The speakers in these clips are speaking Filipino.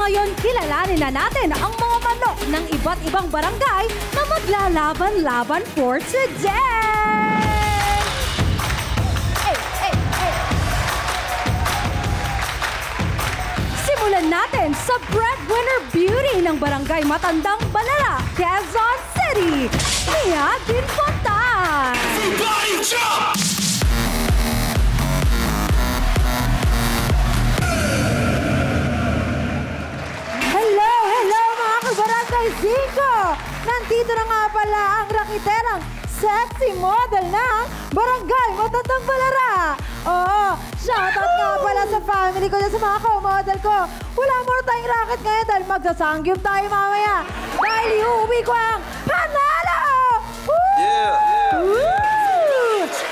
ngayon, kilalanin na natin ang mga manok ng iba't ibang barangay na maglalaban-laban for today! Simulan natin sa breadwinner beauty ng barangay Matandang Balala, Quezon City, Mia Dinfontan. Everybody jump! Hello mga kabarangay Zinco! Nandito na nga pala ang rakiterang sexy model ng Barangay Matandang Balara. Oo, shoutout nga pala sa family ko, sa mga co-model ko. Wala muna tayong racket ngayon dahil magsasangyup tayo mamaya. Dahil iuwi ko ang panalo! Woo!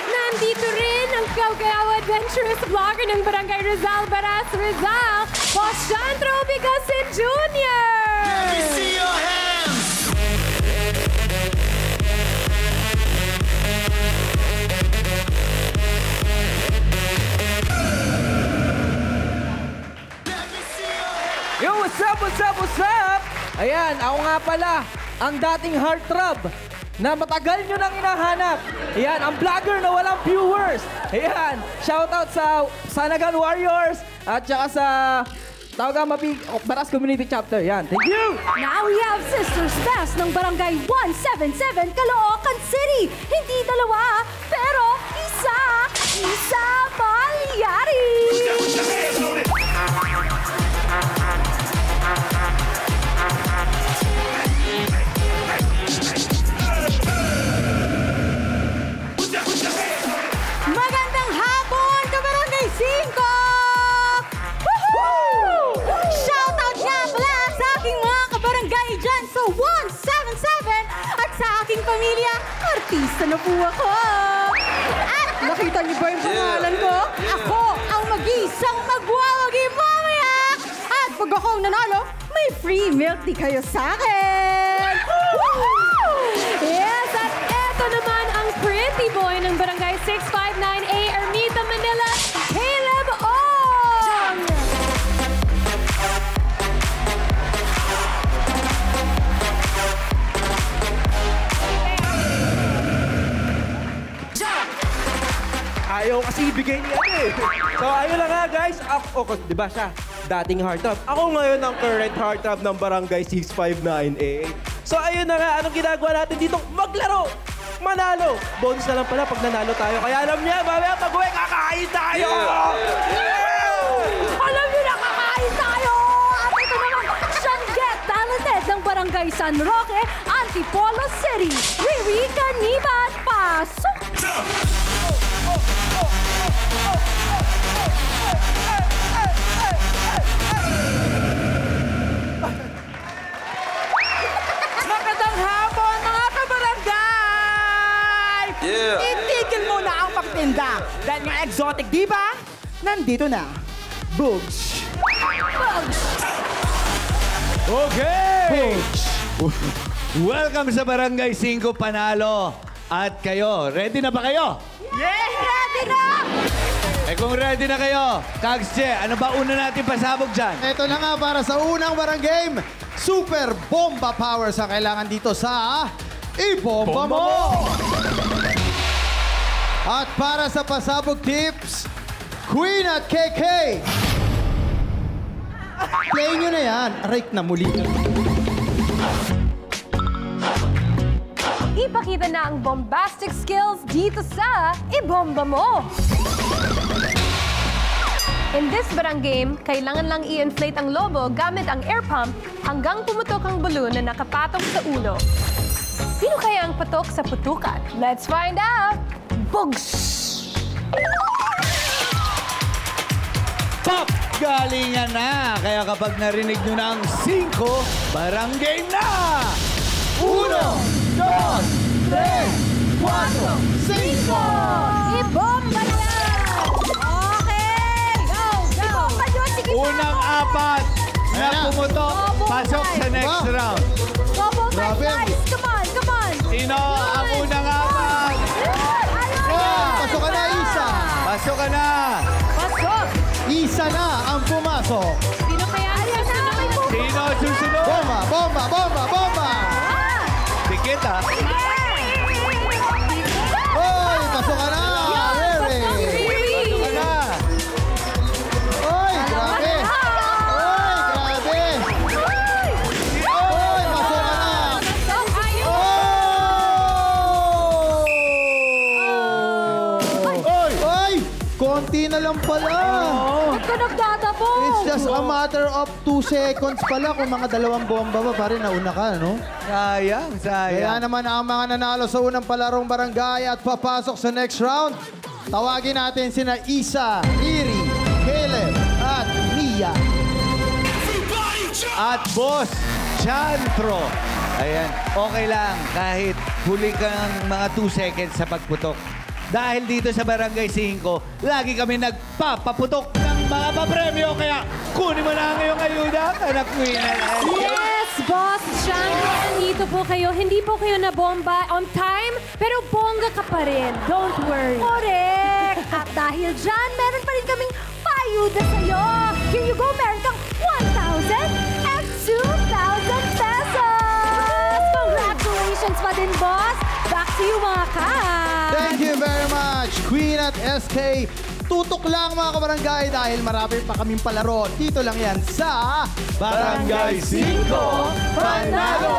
Nandito rin ang Gawgayaw Adventurous Vlogger ng Barangay Rizal, Baras, Rizal, Boss Chandro Bigasin Jr. Let me see your hands! Yo, what's up, what's up, what's up? Ayan, ako nga pala, ang dating heartthrob na matagal nyo nang hinahanap. Ayan, ang vlogger na walang viewers. Ayan, shoutout sa Sanagan Warriors at saka sa Tawagang Baras Community Chapter. Ayan, thank you! Now we have Sisters Best ng Barangay 177, Caloocan City. Hindi dalawa, pero isa Malyari! Magandang hapon, Kabarangay 5! Woohoo! Shoutout nga pala sa aking mga kabarangay dyan sa 177 at sa aking pamilya, artista na po ako. At nakita niyo ba yung pangalan ko? Ako ang mag-isang magwawagi mamaya. At pag ako ang nanalo, may free milk tea kayo sa akin. Woohoo! Yes, at eto naman ang pretty boy ng Barangay 659A, Ermita, Manila, Caleb Ong! Ayaw kasi ibigay niya eh. So ayun na nga guys, ako, di ba siya? Dating heartthrob. Ako ngayon ang current heartthrob ng Barangay 659A. So ayun na nga, anong ginagawa natin dito? Maglaro! Manalo! Bonus na lang pala pag nanalo tayo. Kaya alam niya, mamaya pag-uwi, kakain tayo! Alam niyo na, kakain tayo! At ito naman, siyang get talented ng Barangay San Roque, Antipolo City, Riri Canibat. Pasok! Magandang hapon, mga kabarangay! Yeah! Itigil mo na ang pagtinda. Dahil nga exotic, di ba? Nandito na. Bugs. Okay! Welcome sa Barangay 5 Panalo. At kayo, ready na ba kayo? Yes! Ready na! Eh kung ready na kayo, Kagsche, ano ba una natin pasabog dyan? Ito na nga para sa unang barang game. Super Bomba Powers ang kailangan dito sa Ibomba Mo! At para sa pasabog tips, Queen at KK. Play nyo na yan. Right na muli. Ipakita na ang bombastic skills dito sa Ibomba Mo! In this barang game, kailangan lang i-inflate ang lobo gamit ang air pump hanggang pumutok ang balloon na nakapatong sa ulo. Sino kaya ang patok sa putukan? Let's find out! Bugs! Pop! Galingan na! Kaya kapag narinig nyo na ang 5, barang game na! 1, 2, 3, 4, 5! Ibomba na lang! Okay! Go! Ibomba nyo! Sige na! Unang 4 na pumutok, pasok sa next round. Go, Bold Grabe. Guys! Come on! Come on! Sino ang unang 4? Pasok ka na, Isa. Pasok ka na! Pasok! Isa na ang pumasok. Sino kaya ang gusto na may pumasok? Bomba, bomba, bomba! Tikit ha. Oy, pasok ka na! Rere! Pasok ka na. Oy, grabe! Oy, grabe! Oy, pasok ka na! Oy! Oy! Konti na lang pala! Ba't ka nagdadabog? It's just a matter of 2 seconds pala kung mga dalawang bomba pa pare nauna ka, no? Sayang, sayang. Kaya naman ang mga nanalo sa unang palarong barangay at papasok sa next round, tawagin natin sina Isa, Riri, Caleb, at Mia. Everybody jump! At Boss Chantro. Ayan, okay lang kahit huli kang mga 2 seconds sa pagputok. Dahil dito sa Barangay 5, lagi kami nagpapaputok ng mga papremyo. Kaya kunin mo na ang iyong ayuda, anak winner. Yes, Boss Chandro, nandito po kayo. Hindi po kayo na-bomba on time, pero bongga ka pa rin. Don't worry. Correct! At dahil dyan, meron pa rin kaming payuda sa'yo. Here you go, meron kang 1,000 and 2,000 pesos! Congratulations pa din, Boss! Back to you, mga Kap! Thank you very much, Queen at SK. Tutok lang mga kabarangay dahil marami pa kaming palaro. Dito lang yan sa Barangay 5 Panalo!